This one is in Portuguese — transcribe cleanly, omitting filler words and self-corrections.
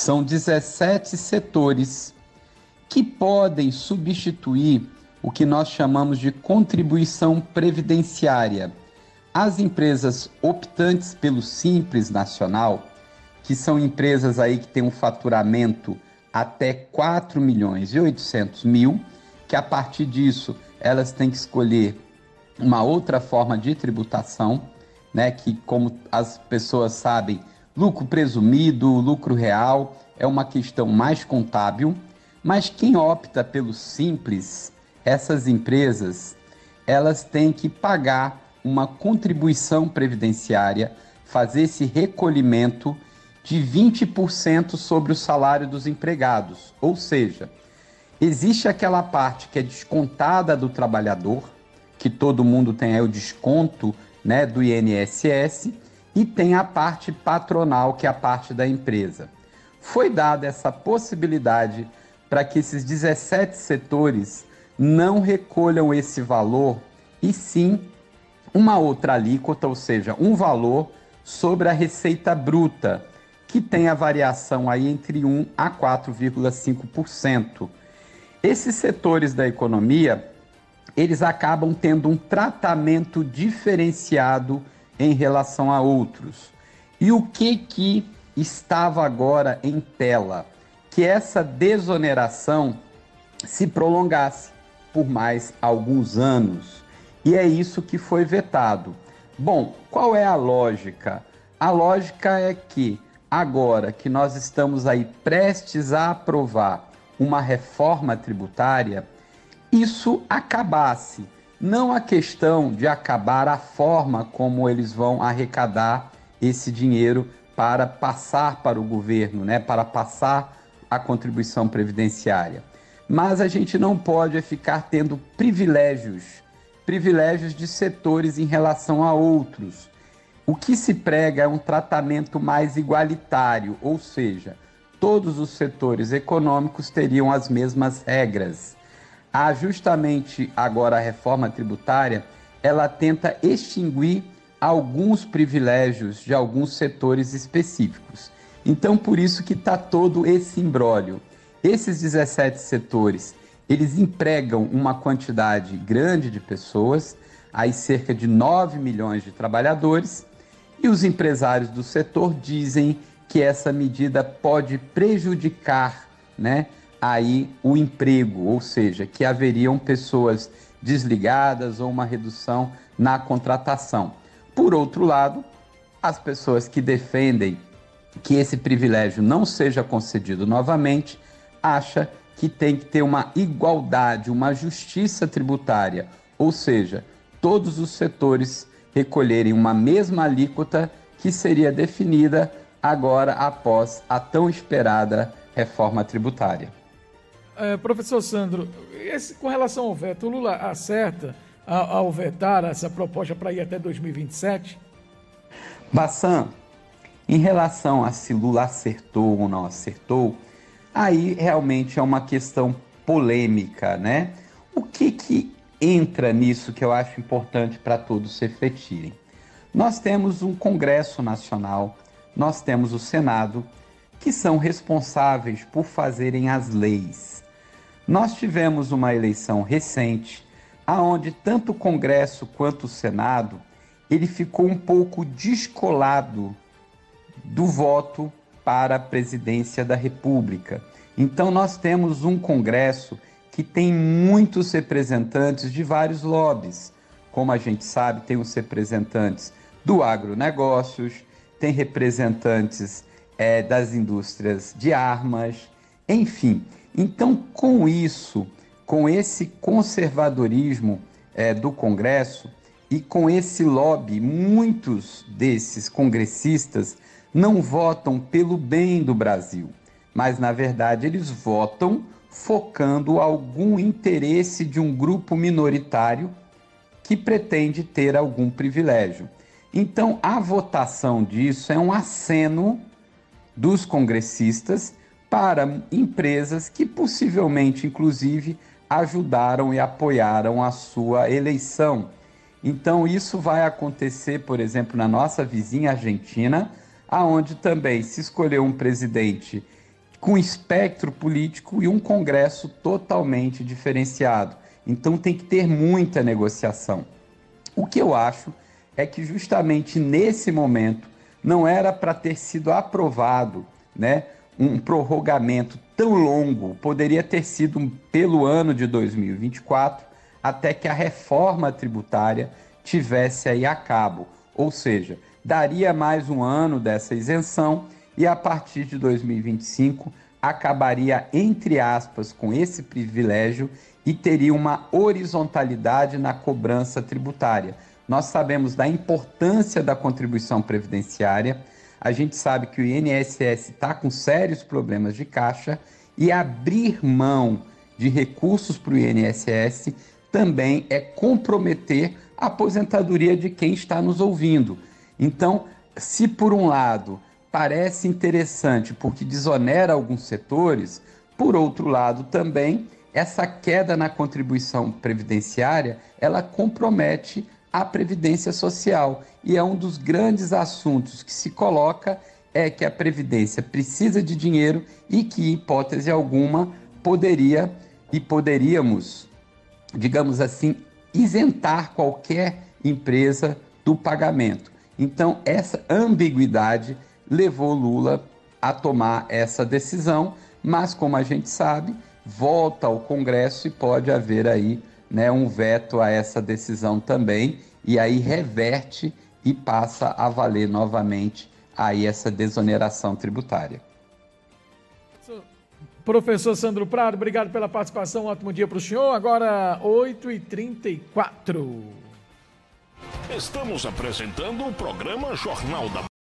São 17 setores que podem substituir o que nós chamamos de contribuição previdenciária. As empresas optantes pelo Simples Nacional, que são empresas aí que têm um faturamento até 4 milhões e 800 mil, que a partir disso elas têm que escolher uma outra forma de tributação, né, que, como as pessoas sabem, lucro presumido, lucro real, é uma questão mais contábil, mas quem opta pelo Simples, essas empresas, elas têm que pagar uma contribuição previdenciária, fazer esse recolhimento de 20% sobre o salário dos empregados. Ou seja, existe aquela parte que é descontada do trabalhador, que todo mundo tem aí o desconto, né, do INSS, e tem a parte patronal, que é a parte da empresa. Foi dada essa possibilidade para que esses 17 setores não recolham esse valor, e sim uma outra alíquota, ou seja, um valor sobre a receita bruta, que tem a variação aí entre 1 a 4,5%. Esses setores da economia, eles acabam tendo um tratamento diferenciado em relação a outros. E o que estava agora em tela? Que essa desoneração se prolongasse por mais alguns anos. E é isso que foi vetado. Bom, qual é a lógica? A lógica é que agora que nós estamos aí prestes a aprovar uma reforma tributária, isso acabasse. Não a questão de acabar a forma como eles vão arrecadar esse dinheiro para passar para o governo, né, para passar a contribuição previdenciária. Mas a gente não pode ficar tendo privilégios de setores em relação a outros. O que se prega é um tratamento mais igualitário, ou seja, todos os setores econômicos teriam as mesmas regras. Justamente agora a reforma tributária, ela tenta extinguir alguns privilégios de alguns setores específicos. Então, por isso que está todo esse imbróglio. Esses 17 setores, eles empregam uma quantidade grande de pessoas, aí cerca de 9 milhões de trabalhadores, e os empresários do setor dizem que essa medida pode prejudicar, né, aí o emprego, ou seja, que haveriam pessoas desligadas ou uma redução na contratação. Por outro lado, as pessoas que defendem que esse privilégio não seja concedido novamente, acham que tem que ter uma igualdade, uma justiça tributária, ou seja, todos os setores recolherem uma mesma alíquota que seria definida agora após a tão esperada reforma tributária. Professor Sandro, com relação ao veto, o Lula acerta ao vetar essa proposta para ir até 2027? Bassan, em relação a se Lula acertou ou não acertou, aí realmente é uma questão polêmica, né? O que entra nisso que eu acho importante para todos refletirem? Nós temos um Congresso Nacional, nós temos o Senado, que são responsáveis por fazerem as leis. Nós tivemos uma eleição recente, aonde tanto o Congresso quanto o Senado, ele ficou um pouco descolado do voto para a presidência da República. Então nós temos um Congresso que tem muitos representantes de vários lobbies. Como a gente sabe, tem os representantes do agronegócios, tem representantes das indústrias de armas, enfim. Então, com isso, com esse conservadorismo do Congresso e com esse lobby, muitos desses congressistas não votam pelo bem do Brasil, mas, na verdade, eles votam focando algum interesse de um grupo minoritário que pretende ter algum privilégio. Então, a votação disso é um aceno dos congressistas para empresas que possivelmente, inclusive, ajudaram e apoiaram a sua eleição. Então, isso vai acontecer, por exemplo, na nossa vizinha Argentina, aonde também se escolheu um presidente com espectro político e um Congresso totalmente diferenciado. Então tem que ter muita negociação. O que eu acho é que justamente nesse momento não era para ter sido aprovado, né, um prorrogamento tão longo, poderia ter sido pelo ano de 2024, até que a reforma tributária tivesse aí a cabo. Ou seja, daria mais um ano dessa isenção e a partir de 2025 acabaria, entre aspas, com esse privilégio e teria uma horizontalidade na cobrança tributária. Nós sabemos da importância da contribuição previdenciária, a gente sabe que o INSS está com sérios problemas de caixa e abrir mão de recursos para o INSS também é comprometer a aposentadoria de quem está nos ouvindo. Então, se por um lado parece interessante porque desonera alguns setores, por outro lado também essa queda na contribuição previdenciária, ela compromete a previdência social. E é um dos grandes assuntos que se coloca é que a previdência precisa de dinheiro e que, em hipótese alguma, poderíamos, digamos assim, isentar qualquer empresa do pagamento. Então, essa ambiguidade levou Lula a tomar essa decisão, mas, como a gente sabe, volta ao Congresso e pode haver aí, né, um veto a essa decisão também, e aí reverte e passa a valer novamente aí essa desoneração tributária. Professor Sandro Prado, obrigado pela participação, um ótimo dia para o senhor. Agora, 8h34. Estamos apresentando o programa Jornal da